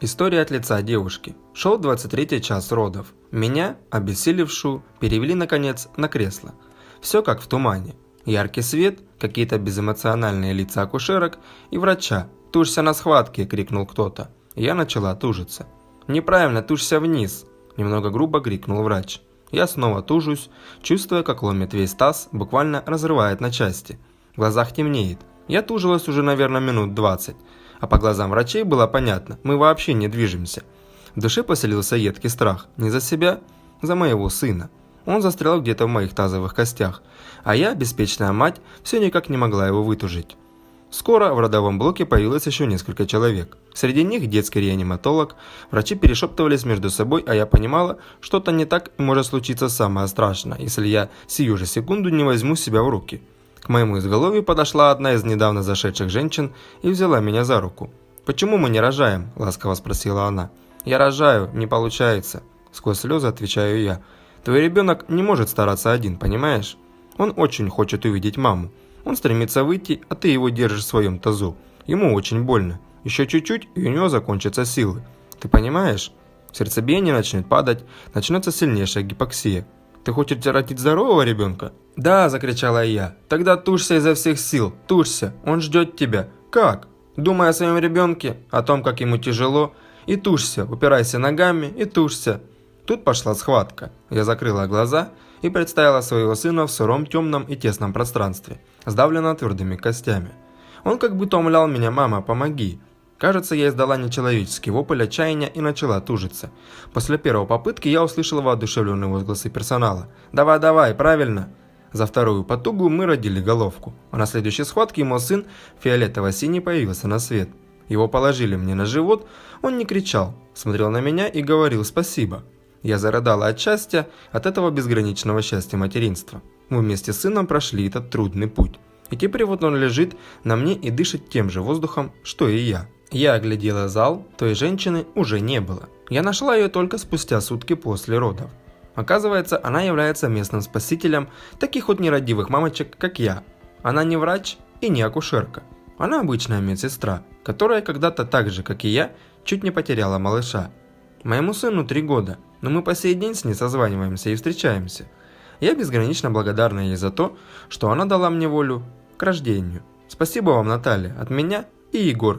История от лица девушки. Шел 23-й час родов. Меня, обессилевшую, перевели наконец на кресло. Все как в тумане. Яркий свет, какие-то безэмоциональные лица акушерок и врача. «Тушься на схватке!» – крикнул кто-то. Я начала тужиться. «Неправильно, тушься вниз!» – немного грубо крикнул врач. Я снова тужусь, чувствуя, как ломит весь таз, буквально разрывает на части. В глазах темнеет. Я тужилась уже, наверное, минут 20. А по глазам врачей было понятно, мы вообще не движемся. В душе поселился едкий страх. Не за себя, за моего сына. Он застрял где-то в моих тазовых костях. А я, беспечная мать, все никак не могла его вытужить. Скоро в родовом блоке появилось еще несколько человек. Среди них детский реаниматолог. Врачи перешептывались между собой, а я понимала, что-то не так и может случиться самое страшное, если я сию же секунду не возьму себя в руки. К моему изголовью подошла одна из недавно зашедших женщин и взяла меня за руку. «Почему мы не рожаем?» – ласково спросила она. «Я рожаю, не получается», – сквозь слезы отвечаю я. «Твой ребенок не может стараться один, понимаешь? Он очень хочет увидеть маму. Он стремится выйти, а ты его держишь в своем тазу. Ему очень больно. Еще чуть-чуть, и у него закончатся силы. Ты понимаешь? Сердцебиение начнет падать, начнется сильнейшая гипоксия. Ты хочешь родить здорового ребенка?» «Да!» – закричала я. «Тогда тушься изо всех сил, тушься, он ждет тебя». «Как?» «Думай о своем ребенке, о том, как ему тяжело, и тушься, упирайся ногами и тушься». Тут пошла схватка. Я закрыла глаза и представила своего сына в сыром, темном и тесном пространстве, сдавленном твердыми костями. Он как будто умолял меня: «Мама, помоги». Кажется, я издала нечеловеческий вопль отчаяния и начала тужиться. После первой попытки я услышала воодушевленные возгласы персонала. «Давай, давай, правильно!» За вторую потугу мы родили головку. А на следующей схватке мой сын фиолетово-синий появился на свет. Его положили мне на живот, он не кричал, смотрел на меня и говорил спасибо. Я зарыдала от счастья, от этого безграничного счастья материнства. Мы вместе с сыном прошли этот трудный путь. И теперь вот он лежит на мне и дышит тем же воздухом, что и я. Я оглядела зал, той женщины уже не было. Я нашла ее только спустя сутки после родов. Оказывается, она является местным спасителем таких вот нерадивых мамочек, как я. Она не врач и не акушерка. Она обычная медсестра, которая когда-то так же, как и я, чуть не потеряла малыша. Моему сыну 3 года, но мы по сей день с ней созваниваемся и встречаемся. Я безгранично благодарна ей за то, что она дала мне волю к рождению. Спасибо вам, Наталья, от меня и Егорки.